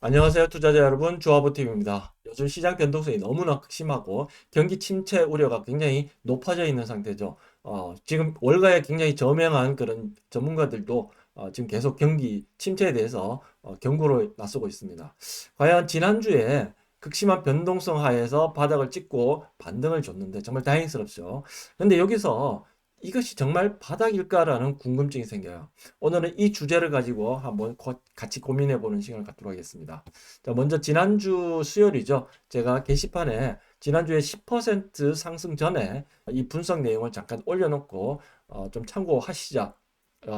안녕하세요, 투자자 여러분. 조합원팀입니다. 요즘 시장 변동성이 너무나 심하고 경기 침체 우려가 굉장히 높아져 있는 상태죠. 지금 월가에 굉장히 저명한 그런 전문가들도 지금 계속 경기 침체에 대해서 경고를 나서고 있습니다. 과연 지난주에 극심한 변동성 하에서 바닥을 찍고 반등을 줬는데 정말 다행스럽죠. 근데 여기서 이것이 정말 바닥일까라는 궁금증이 생겨요. 오늘은 이 주제를 가지고 한번 같이 고민해 보는 시간을 갖도록 하겠습니다. 자, 먼저 지난주 수요일이죠. 제가 게시판에 지난주에 10% 상승 전에 이 분석 내용을 잠깐 올려놓고 좀 참고하시자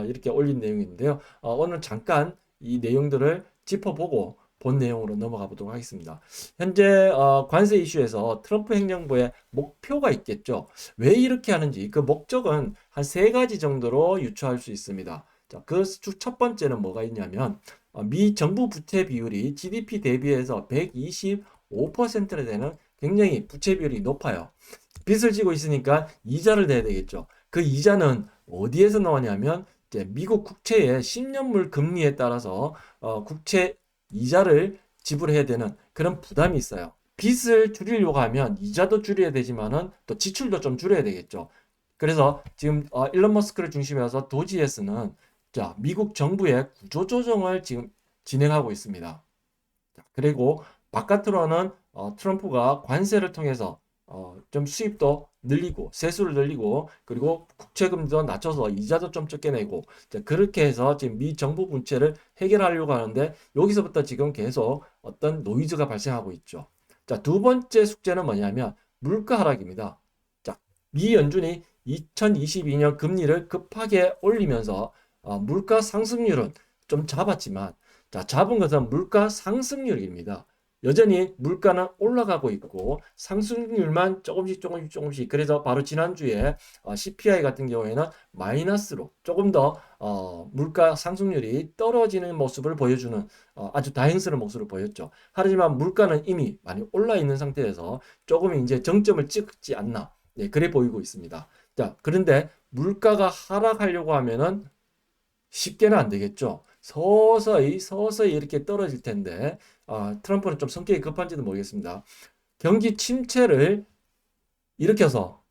이렇게 올린 내용인데요. 오늘 잠깐 이 내용들을 짚어보고 본 내용으로 넘어가 보도록 하겠습니다. 현재 관세 이슈에서 트럼프 행정부의 목표가 있겠죠. 왜 이렇게 하는지 그 목적은 한 세 가지 정도로 유추할 수 있습니다. 자, 그 첫 번째는 뭐가 있냐면 미 정부 부채 비율이 GDP 대비해서 125%나 되는 굉장히 부채 비율이 높아요. 빚을 지고 있으니까 이자를 내야 되겠죠. 그 이자는 어디에서 나오냐면 이제 미국 국채의 10년물 금리에 따라서 국채 이자를 지불해야 되는 그런 부담이 있어요. 빚을 줄이려고 하면 이자도 줄여야 되지만은 또 지출도 좀 줄여야 되겠죠. 그래서 지금 일론 머스크를 중심으로 해서 도지에서는 자, 미국 정부의 구조조정을 지금 진행하고 있습니다. 그리고 바깥으로는 트럼프가 관세를 통해서 좀 수입도 늘리고 세수를 늘리고 그리고 국채금리도 낮춰서 이자도 좀 적게 내고 그렇게 해서 지금 미 정부 분채를 해결하려고 하는데 여기서부터 지금 계속 어떤 노이즈가 발생하고 있죠. 자, 두 번째 숙제는 뭐냐면 물가 하락입니다. 자, 미 연준이 2022년 금리를 급하게 올리면서 물가 상승률은 좀 잡았지만 자, 잡은 것은 물가 상승률입니다. 여전히 물가는 올라가고 있고 상승률만 조금씩 그래서 바로 지난주에 CPI 같은 경우에는 마이너스로 조금 더 물가 상승률이 떨어지는 모습을 보여주는 아주 다행스러운 모습을 보였죠. 하지만 물가는 이미 많이 올라 있는 상태에서 조금 이제 정점을 찍지 않나, 네, 그래 보이고 있습니다. 자, 그런데 물가가 하락하려고 하면은 쉽게는 안 되겠죠. 서서히 이렇게 떨어질 텐데 트럼프는 좀 성격이 급한지도 모르겠습니다. 경기 침체를 일으켜서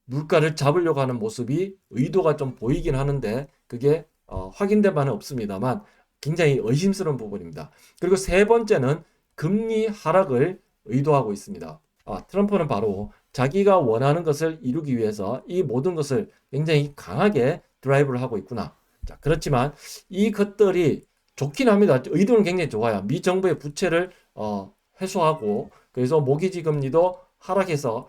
물가를 잡으려고 하는 모습이 의도가 좀 보이긴 하는데 그게 확인된 바는 없습니다만 굉장히 의심스러운 부분입니다. 그리고 세 번째는 금리 하락을 의도하고 있습니다. 트럼프는 바로 자기가 원하는 것을 이루기 위해서 이 모든 것을 굉장히 강하게 드라이브를 하고 있구나. 자, 그렇지만 이것들이 좋긴 합니다. 의도는 굉장히 좋아요. 미 정부의 부채를 해소하고 그래서 모기지 금리도 하락해서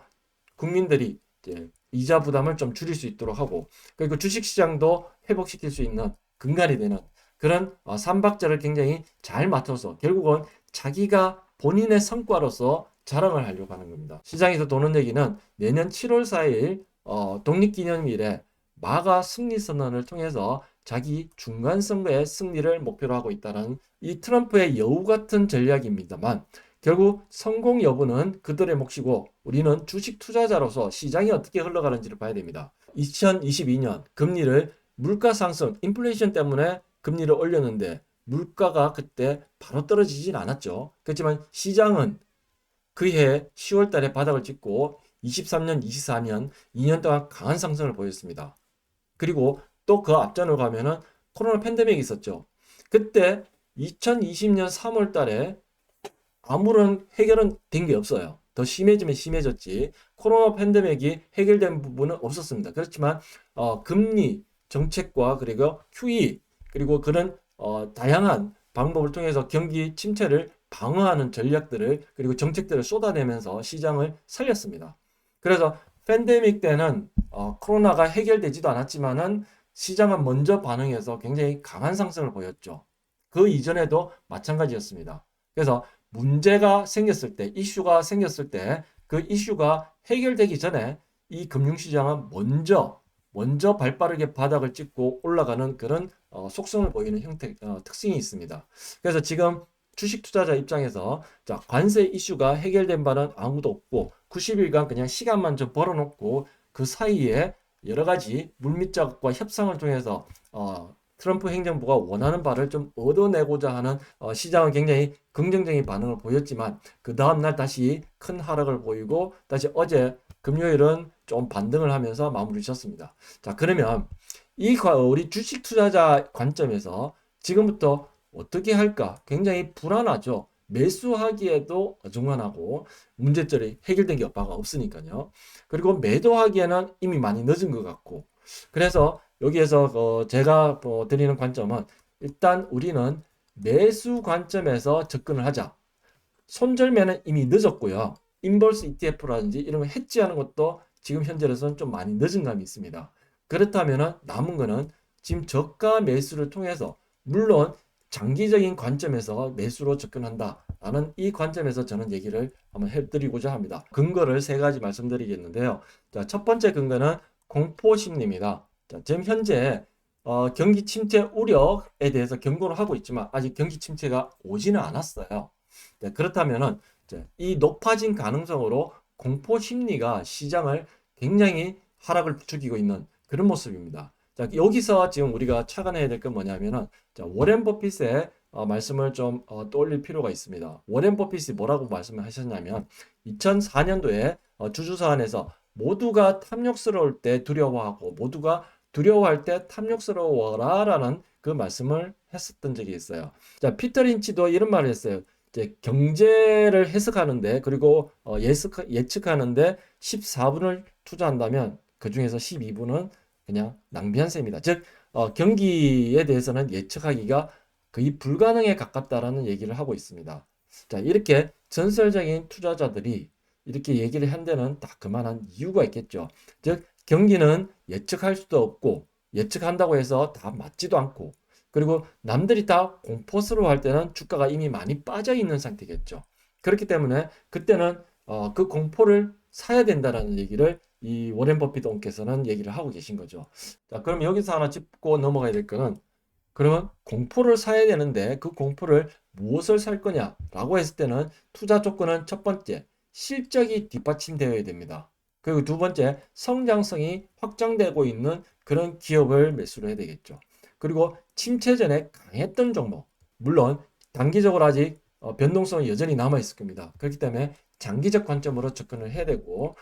국민들이 이제 이자 부담을 좀 줄일 수 있도록 하고 그리고 주식시장도 회복시킬 수 있는 근간이 되는 그런 삼박자를 굉장히 잘 맞춰서 결국은 자기가 본인의 성과로서 자랑을 하려고 하는 겁니다. 시장에서 도는 얘기는 내년 7월 4일 독립기념일에 마가 승리 선언을 통해서 자기 중간 선거의 승리를 목표로 하고 있다는 이 트럼프의 여우 같은 전략입니다만 결국 성공 여부는 그들의 몫이고 우리는 주식 투자자로서 시장이 어떻게 흘러가는지를 봐야 됩니다. 2022년 금리를 물가 상승, 인플레이션 때문에 금리를 올렸는데 물가가 그때 바로 떨어지진 않았죠. 그렇지만 시장은 그해 10월 달에 바닥을 찍고 23년, 24년 2년 동안 강한 상승을 보였습니다. 그리고 또 그 앞전으로 가면은 코로나 팬데믹이 있었죠. 그때 2020년 3월 달에 아무런 해결은 된 게 없어요. 더 심해지면 심해졌지. 코로나 팬데믹이 해결된 부분은 없었습니다. 그렇지만 금리 정책과 그리고 QE 그리고 그런 다양한 방법을 통해서 경기 침체를 방어하는 전략들을 그리고 정책들을 쏟아내면서 시장을 살렸습니다. 그래서 팬데믹 때는 코로나가 해결되지도 않았지만은 시장은 먼저 반응해서 굉장히 강한 상승을 보였죠. 그 이전에도 마찬가지였습니다. 그래서 문제가 생겼을 때, 이슈가 생겼을 때, 그 이슈가 해결되기 전에 이 금융시장은 먼저 발빠르게 바닥을 찍고 올라가는 그런 속성을 보이는 특징이 있습니다. 그래서 지금 주식 투자자 입장에서 자, 관세 이슈가 해결된 바는 아무도 없고 90일간 그냥 시간만 좀 벌어놓고 그 사이에 여러 가지 물밑작업과 협상을 통해서 트럼프 행정부가 원하는 바를 좀 얻어내고자 하는 시장은 굉장히 긍정적인 반응을 보였지만 그 다음날 다시 큰 하락을 보이고 다시 어제 금요일은 좀 반등을 하면서 마무리 졌습니다. 자, 그러면 우리 주식 투자자 관점에서 지금부터 어떻게 할까? 굉장히 불안하죠. 매수하기에도 어중간하고 문제점이 해결된 게 바가 없으니까요. 그리고 매도하기에는 이미 많이 늦은 것 같고. 그래서 여기에서 제가 드리는 관점은 일단 우리는 매수 관점에서 접근을 하자. 손절매는 이미 늦었고요. 인버스 ETF라든지 이런 거 해지하는 것도 지금 현재로서는 좀 많이 늦은 감이 있습니다. 그렇다면 남은 거는 지금 저가 매수를 통해서 물론 장기적인 관점에서 매수로 접근한다라는 이 관점에서 저는 얘기를 한번 해드리고자 합니다. 근거를 세 가지 말씀드리겠는데요. 자, 첫 번째 근거는 공포심리입니다. 자, 지금 현재 경기 침체 우려에 대해서 경고를 하고 있지만 아직 경기 침체가 오지는 않았어요. 네, 그렇다면은 이 높아진 가능성으로 공포 심리가 시장을 굉장히 하락을 부추기고 있는 그런 모습입니다. 자, 여기서 지금 우리가 착안해야 될 건 뭐냐면은 워렌 버핏의 말씀을 좀 떠올릴 필요가 있습니다. 워렌 버핏이 뭐라고 말씀을 하셨냐면 2004년도에 주주사안에서 모두가 탐욕스러울 때 두려워하고 모두가 두려워할 때 탐욕스러워라라는 그 말씀을 했었던 적이 있어요. 자, 피터 린치도 이런 말을 했어요. 이제 경제를 해석하는데 그리고 예측하는데 14분을 투자한다면 그 중에서 12분은 그냥 낭비한 셈이다. 즉 경기에 대해서는 예측하기가 거의 불가능에 가깝다라는 얘기를 하고 있습니다. 자, 이렇게 전설적인 투자자들이 이렇게 얘기를 한 데는 다 그만한 이유가 있겠죠. 즉 경기는 예측할 수도 없고 예측한다고 해서 다 맞지도 않고 그리고 남들이 다 공포스러워 할 때는 주가가 이미 많이 빠져 있는 상태겠죠. 그렇기 때문에 그때는 그 공포를 사야 된다라는 얘기를 이 워렌 버핏 ông 께서는 얘기를 하고 계신 거죠. 자, 그럼 여기서 하나 짚고 넘어가야 될 거는 그러면 공포를 사야 되는데 그 공포를 무엇을 살 거냐라고 했을 때는 투자 조건은 첫 번째, 실적이 뒷받침되어야 됩니다. 그리고 두 번째, 성장성이 확장되고 있는 그런 기업을 매수를 해야 되겠죠. 그리고 침체 전에 강했던 종목, 물론 단기적으로 아직 변동성은 여전히 남아 있을 겁니다. 그렇기 때문에 장기적 관점으로 접근을 해야 되고,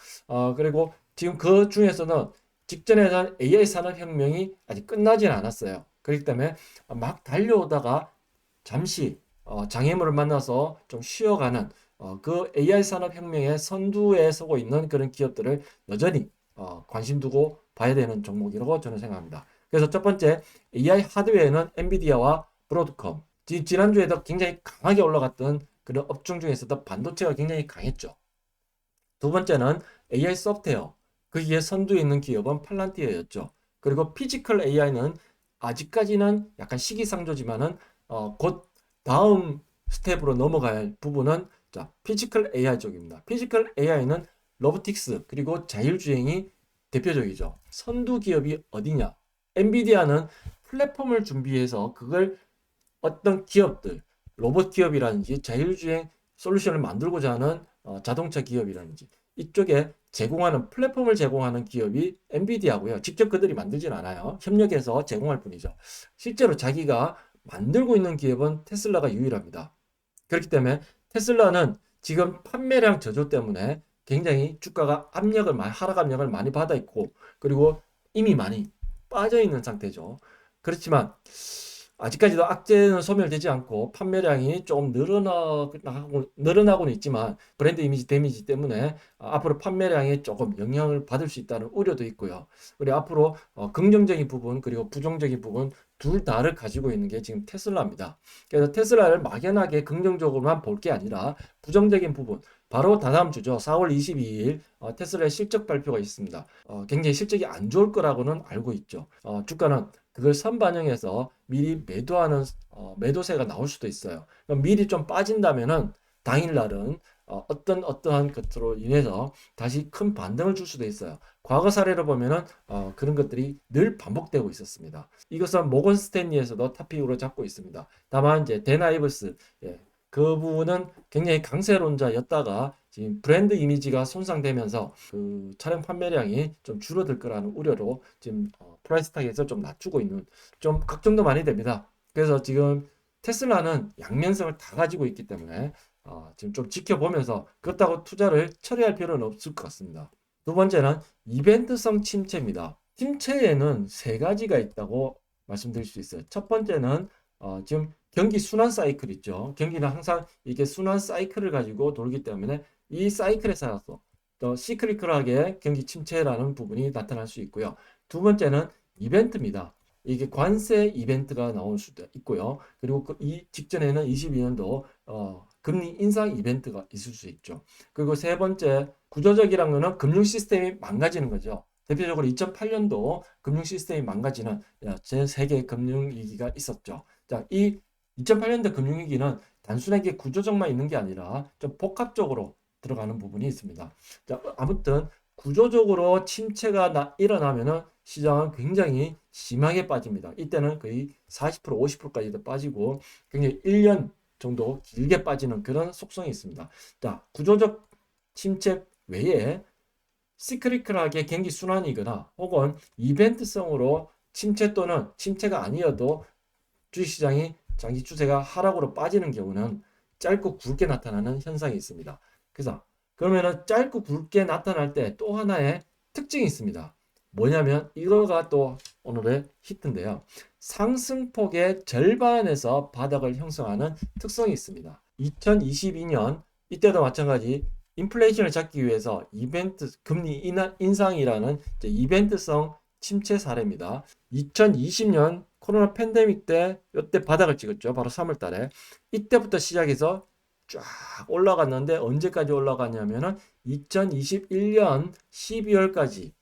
그리고 지금 그 중에서는 직전에는 AI 산업혁명이 아직 끝나지는 않았어요. 그렇기 때문에 막 달려오다가 잠시 장애물을 만나서 좀 쉬어가는 그 AI 산업혁명의 선두에 서고 있는 그런 기업들을 여전히 관심 두고 봐야 되는 종목이라고 저는 생각합니다. 그래서 첫 번째 AI 하드웨어는 엔비디아와 브로드컴. 지난주에도 굉장히 강하게 올라갔던 그런 업종 중에서도 반도체가 굉장히 강했죠. 두 번째는 AI 소프트웨어. 거기에 선두에 있는 기업은 팔란티어였죠. 그리고 피지컬 AI는 아직까지는 약간 시기상조지만은 곧 다음 스텝으로 넘어갈 부분은 자, 피지컬 AI 쪽입니다. 피지컬 AI는 로보틱스 그리고 자율주행이 대표적이죠. 선두 기업이 어디냐? 엔비디아는 플랫폼을 준비해서 그걸 어떤 기업들, 로봇 기업이라든지 자율주행 솔루션을 만들고자 하는 자동차 기업이라든지 이쪽에 제공하는 플랫폼을 제공하는 기업이 엔비디아고요. 직접 그들이 만들진 않아요. 협력해서 제공할 뿐이죠. 실제로 자기가 만들고 있는 기업은 테슬라가 유일합니다. 그렇기 때문에 테슬라는 지금 판매량 저조 때문에 굉장히 주가가 하락 압력을 많이 받아 있고 그리고 이미 많이 빠져 있는 상태죠. 그렇지만 아직까지도 악재는 소멸되지 않고 판매량이 좀 늘어나고는 있지만 브랜드 이미지 데미지 때문에 앞으로 판매량에 조금 영향을 받을 수 있다는 우려도 있고요. 그리고 앞으로 긍정적인 부분 그리고 부정적인 부분 둘 다를 가지고 있는 게 지금 테슬라입니다. 그래서 테슬라를 막연하게 긍정적으로만 볼 게 아니라 부정적인 부분 바로 다다음 주죠. 4월 22일 테슬라의 실적 발표가 있습니다. 굉장히 실적이 안 좋을 거라고는 알고 있죠. 주가는 그걸 선반영해서 미리 매도하는 매도세가 나올 수도 있어요. 그럼 미리 좀 빠진다면은 당일날은 어떠한 것으로 인해서 다시 큰 반등을 줄 수도 있어요. 과거 사례로 보면은 그런 것들이 늘 반복되고 있었습니다. 이것은 모건 스탠리에서도 토픽으로 잡고 있습니다. 다만 이제 데나 이브스 예, 그분은 굉장히 강세론자였다가 지금 브랜드 이미지가 손상되면서 그 차량 판매량이 좀 줄어들 거라는 우려로 지금 프라이스 타겟을 좀 낮추고 있는 좀 걱정도 많이 됩니다. 그래서 지금 테슬라는 양면성을 다 가지고 있기 때문에 지금 좀 지켜보면서 그렇다고 투자를 처리할 필요는 없을 것 같습니다. 두 번째는 이벤트성 침체입니다. 침체에는 세 가지가 있다고 말씀드릴 수 있어요. 첫 번째는 지금 경기 순환 사이클 있죠. 경기는 항상 이게 순환 사이클을 가지고 돌기 때문에 이 사이클에 살아서 더 시크리컬하게 경기 침체라는 부분이 나타날 수 있고요. 두 번째는 이벤트입니다. 이게 관세 이벤트가 나올 수도 있고요. 그리고 이 직전에는 22년도 금리 인상 이벤트가 있을 수 있죠. 그리고 세 번째 구조적이란 거는 금융 시스템이 망가지는 거죠. 대표적으로 2008년도 금융 시스템이 망가지는 전 세계 금융위기가 있었죠. 자, 이 2008년도 금융위기는 단순하게 구조적만 있는 게 아니라 좀 복합적으로 들어가는 부분이 있습니다. 자, 아무튼 구조적으로 침체가 일어나면은 시장은 굉장히 심하게 빠집니다. 이때는 거의 40%, 50%까지도 빠지고 굉장히 1년 정도 길게 빠지는 그런 속성이 있습니다. 자, 구조적 침체 외에 시크리컬하게 경기 순환이거나 혹은 이벤트성으로 침체 또는 침체가 아니어도 주식시장이 장기 추세가 하락으로 빠지는 경우는 짧고 굵게 나타나는 현상이 있습니다. 그래서 그러면은 짧고 굵게 나타날 때 또 하나의 특징이 있습니다. 뭐냐면 이거가 또 오늘의 히트인데요. 상승폭의 절반에서 바닥을 형성하는 특성이 있습니다. 2022년 이때도 마찬가지 인플레이션을 잡기 위해서 금리 인상이라는 이벤트성 침체 사례입니다. 2020년 코로나 팬데믹 때 이때 바닥을 찍었죠. 바로 3월 달에. 이때부터 시작해서 쫙 올라갔는데 언제까지 올라갔냐면은 2021년 12월까지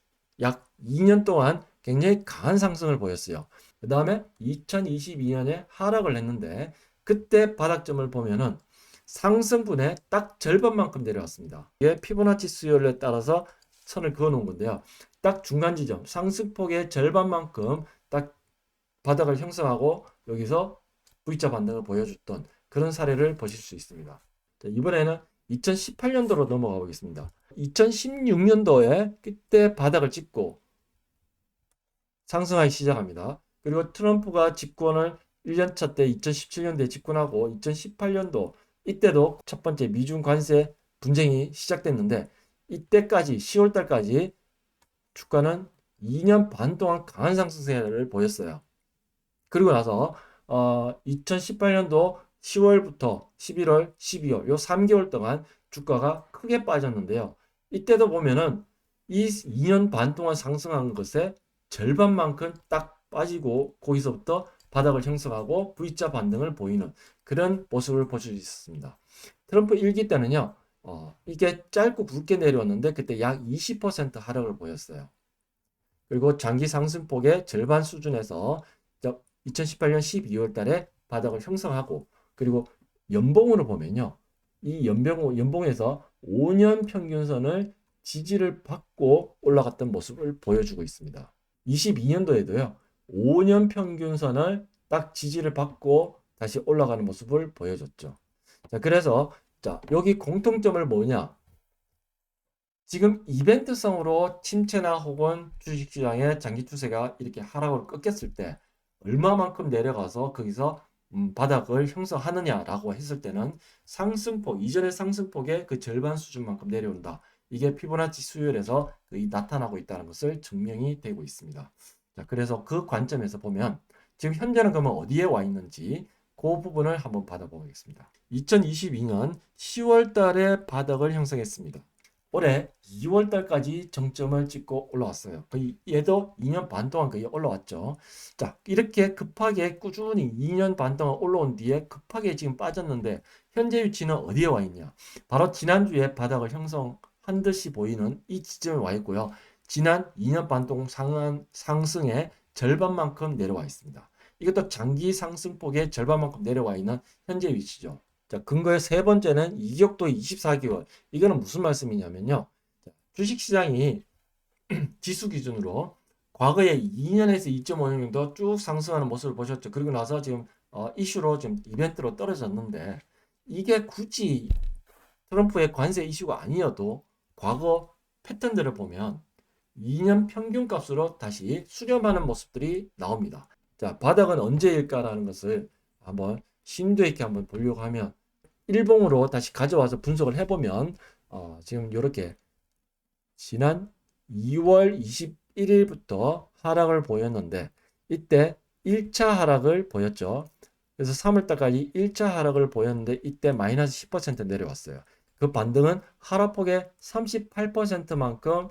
약 2년 동안 굉장히 강한 상승을 보였어요. 그 다음에 2022년에 하락을 했는데 그때 바닥점을 보면은 상승분의 딱 절반만큼 내려왔습니다. 이게 피보나치 수열에 따라서 선을 그어 놓은 건데요. 딱 중간 지점, 상승폭의 절반만큼 딱 바닥을 형성하고 여기서 V자 반등을 보여줬던 그런 사례를 보실 수 있습니다. 자, 이번에는 2018년도로 넘어가 보겠습니다. 2016년도에 그때 바닥을 찍고 상승하기 시작합니다. 그리고 트럼프가 집권을 1년차 때 2017년도에 집권하고 2018년도 이때도 첫 번째 미중 관세 분쟁이 시작됐는데 이때까지 10월 달까지 주가는 2년 반 동안 강한 상승세를 보였어요. 그리고 나서 2018년도 10월부터 11월, 12월 요 3개월 동안 주가가 크게 빠졌는데요. 이때도 보면은 이 2년 반 동안 상승한 것의 절반만큼 딱 빠지고 거기서부터 바닥을 형성하고 V자 반등을 보이는 그런 모습을 볼 수 있었습니다. 트럼프 1기 때는요. 이게 짧고 굵게 내려왔는데 그때 약 20% 하락을 보였어요. 그리고 장기 상승폭의 절반 수준에서 2018년 12월 달에 바닥을 형성하고 그리고 연봉으로 보면요. 이 연봉에서 5년 평균선을 지지를 받고 올라갔던 모습을 보여주고 있습니다. 22년도에도요. 5년 평균선을 딱 지지를 받고 다시 올라가는 모습을 보여줬죠. 자, 그래서 여기 공통점을 뭐냐? 지금 이벤트성으로 침체나 혹은 주식시장의 장기 추세가 이렇게 하락으로 꺾였을 때 얼마만큼 내려가서 거기서 바닥을 형성하느냐라고 했을 때는 상승폭, 이전의 상승폭의 그 절반 수준만큼 내려온다. 이게 피보나치 수율에서 거의 나타나고 있다는 것을 증명이 되고 있습니다. 자, 그래서 그 관점에서 보면 지금 현재는 그러면 어디에 와 있는지 그 부분을 한번 받아보겠습니다. 2022년 10월 달에 바닥을 형성했습니다. 올해 2월 달까지 정점을 찍고 올라왔어요. 거의 얘도 2년 반 동안 거의 올라왔죠. 자, 이렇게 급하게 꾸준히 2년 반 동안 올라온 뒤에 급하게 지금 빠졌는데 현재 위치는 어디에 와 있냐? 바로 지난주에 바닥을 형성한 듯이 보이는 이 지점에 와 있고요. 지난 2년 반 동안 상승의 절반만큼 내려와 있습니다. 이것도 장기 상승폭의 절반만큼 내려와 있는 현재 위치죠. 자, 근거의 세 번째는 이격도 24개월. 이거는 무슨 말씀이냐면요. 주식시장이 지수 기준으로 과거에 2년에서 2.5년 정도 쭉 상승하는 모습을 보셨죠. 그리고 나서 지금 이슈로 좀 이벤트로 떨어졌는데 이게 굳이 트럼프의 관세 이슈가 아니어도 과거 패턴들을 보면 2년 평균값으로 다시 수렴하는 모습들이 나옵니다. 자, 바닥은 언제일까라는 것을 한번 심도 있게 한번 보려고 하면 일봉으로 다시 가져와서 분석을 해보면 지금 이렇게 지난 2월 21일부터 하락을 보였는데 이때 1차 하락을 보였죠. 그래서 3월달까지 1차 하락을 보였는데 이때 마이너스 10% 내려왔어요. 그 반등은 하락폭의 38%만큼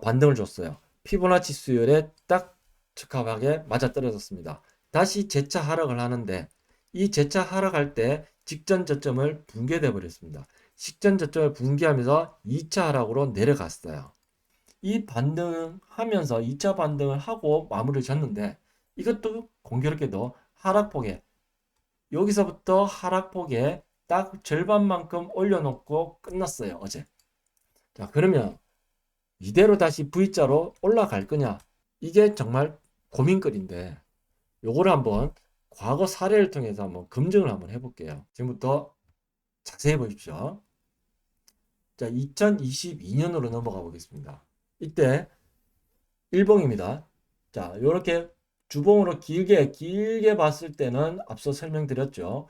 반등을 줬어요. 피보나치 수율에 딱 적합하게 맞아떨어졌습니다. 다시 재차 하락을 하는데 이 재차 하락할 때 직전 저점을 붕괴돼 버렸습니다. 직전 저점을 붕괴하면서 2차 하락으로 내려갔어요. 이 반등하면서 2차 반등을 하고 마무리를 졌는데 이것도 공교롭게도 하락폭에 여기서부터 하락폭에 딱 절반만큼 올려놓고 끝났어요. 어제. 자, 그러면 이대로 다시 V자로 올라갈 거냐? 이게 정말 고민거리인데 요거를 한번 과거 사례를 통해서 한번 검증을 한번 해볼게요. 지금부터 자세히 보십시오. 자, 2022년으로 넘어가 보겠습니다. 이때 일봉입니다. 자, 요렇게 주봉으로 길게 봤을 때는 앞서 설명드렸죠.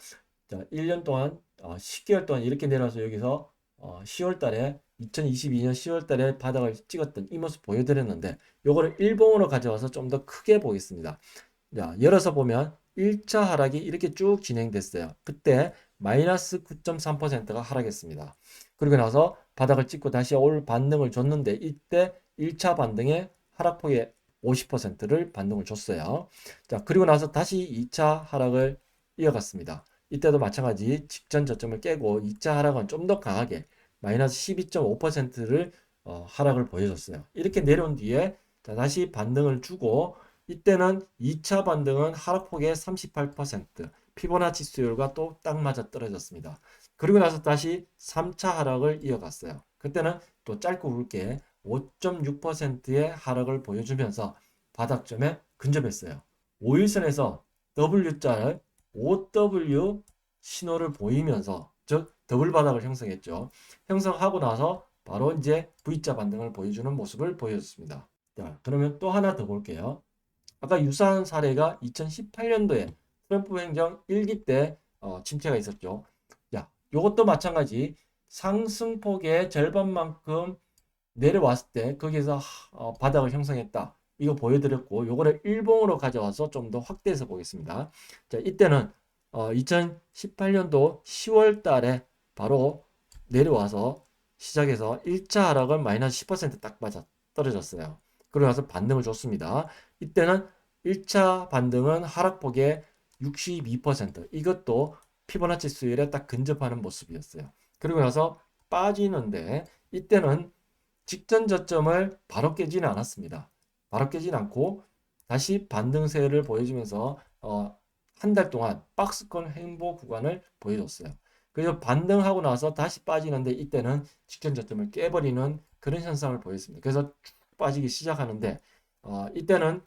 자, 1년 동안 10개월 동안 이렇게 내려서 여기서 10월 달에 2022년 10월 달에 바닥을 찍었던 이 모습 보여드렸는데 요거를 일봉으로 가져와서 좀 더 크게 보겠습니다. 자, 열어서 보면 1차 하락이 이렇게 쭉 진행됐어요. 그때 마이너스 9.3%가 하락했습니다. 그리고 나서 바닥을 찍고 다시 올 반등을 줬는데 이때 1차 반등에 하락폭의 50%를 반등을 줬어요. 자, 그리고 나서 다시 2차 하락을 이어갔습니다. 이때도 마찬가지 직전 저점을 깨고 2차 하락은 좀 더 강하게 마이너스 12.5%를 하락을 보여줬어요. 이렇게 내려온 뒤에 자, 다시 반등을 주고 이때는 2차 반등은 하락폭의 38%, 피보나치 수율과 또 딱 맞아 떨어졌습니다. 그리고 나서 다시 3차 하락을 이어갔어요. 그때는 또 짧고 굵게 5.6%의 하락을 보여주면서 바닥점에 근접했어요. 5일선에서 W자를 5W 신호를 보이면서 즉 더블 바닥을 형성했죠. 형성하고 나서 바로 이제 V자 반등을 보여주는 모습을 보여줬습니다. 자, 그러면 또 하나 더 볼게요. 아까 유사한 사례가 2018년도에 트럼프 행정 1기 때 침체가 있었죠. 자, 이것도 마찬가지 상승폭의 절반만큼 내려왔을 때 거기에서 바닥을 형성했다. 이거 보여드렸고 요거를 일봉으로 가져와서 좀 더 확대해서 보겠습니다. 자, 이때는 2018년도 10월 달에 바로 내려와서 시작해서 1차 하락은 마이너스 10%딱 맞아 떨어졌어요. 그러고 나서 반등을 줬습니다. 이때는 1차 반등은 하락폭의 62%, 이것도 피보나치 수율에 딱 근접하는 모습이었어요. 그리고 나서 빠지는데 이때는 직전 저점을 바로 깨지는 않았습니다. 바로 깨지는 않고 다시 반등세를 보여주면서 한 달 동안 박스권 횡보 구간을 보여줬어요. 그래서 반등하고 나서 다시 빠지는데 이때는 직전 저점을 깨버리는 그런 현상을 보였습니다. 그래서 쭉 빠지기 시작하는데 이때는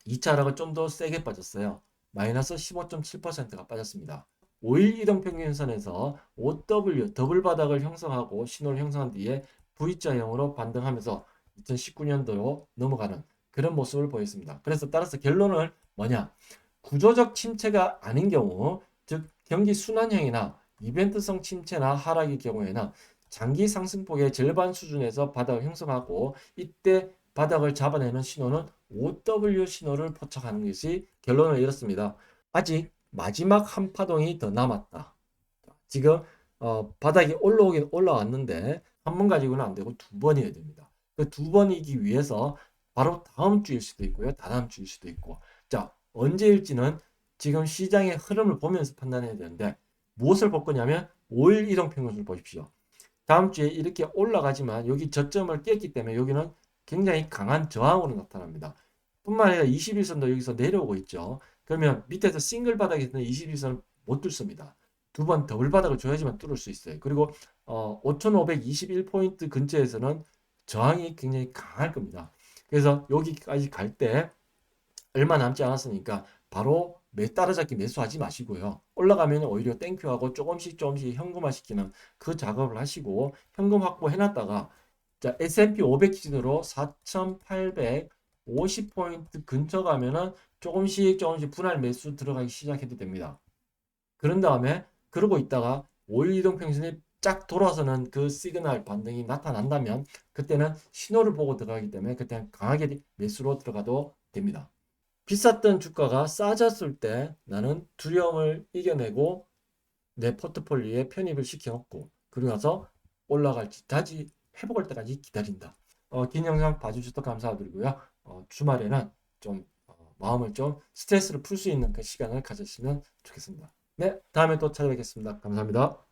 2차 하락을 좀 더 세게 빠졌어요. 마이너스 15.7%가 빠졌습니다. 5일 이동평균선에서 OW 더블 바닥을 형성하고 신호를 형성한 뒤에 V자형으로 반등하면서 2019년도로 넘어가는 그런 모습을 보였습니다. 그래서 따라서 결론은 뭐냐? 구조적 침체가 아닌 경우, 즉 경기 순환형이나 이벤트성 침체나 하락의 경우에는 장기 상승폭의 절반 수준에서 바닥을 형성하고 이때 바닥을 잡아내는 신호는 OW 신호를 포착하는 것이 결론을 이뤘습니다. 아직 마지막 한 파동이 더 남았다. 지금 바닥이 올라오긴 올라왔는데 한 번 가지고는 안 되고 두 번이어야 됩니다. 그 두 번이기 위해서 바로 다음 주일 수도 있고요. 다다음 주일 수도 있고. 자, 언제일지는 지금 시장의 흐름을 보면서 판단해야 되는데 무엇을 볼 거냐면 5일 이동평균을 보십시오. 다음 주에 이렇게 올라가지만 여기 저점을 깼기 때문에 여기는 굉장히 강한 저항으로 나타납니다. 뿐만 아니라 21선도 여기서 내려오고 있죠. 그러면 밑에서 싱글 바닥에서는 21선을 못 뚫습니다. 두 번 더블 바닥을 줘야지만 뚫을 수 있어요. 그리고 5,521포인트 근처에서는 저항이 굉장히 강할 겁니다. 그래서 여기까지 갈 때 얼마 남지 않았으니까 바로 따라잡기 매수하지 마시고요. 올라가면 오히려 땡큐하고 조금씩 현금화 시키는 그 작업을 하시고 현금 확보해 놨다가 자, S&P 500 기준으로 4,850포인트 근처 가면은 조금씩 분할 매수 들어가기 시작해도 됩니다. 그런 다음에 그러고 있다가 5일 이동 평균이 쫙 돌아서는 그 시그널 반등이 나타난다면 그때는 신호를 보고 들어가기 때문에 그때는 강하게 매수로 들어가도 됩니다. 비쌌던 주가가 싸졌을 때 나는 두려움을 이겨내고 내 포트폴리오에 편입을 시켜놓고 그러고 나서 올라갈지 다시 회복할 때까지 기다린다. 긴 영상 봐주셔서 감사드리고요. 주말에는 좀 마음을 좀 스트레스를 풀 수 있는 그 시간을 가졌으면 좋겠습니다. 네, 다음에 또 찾아뵙겠습니다. 감사합니다.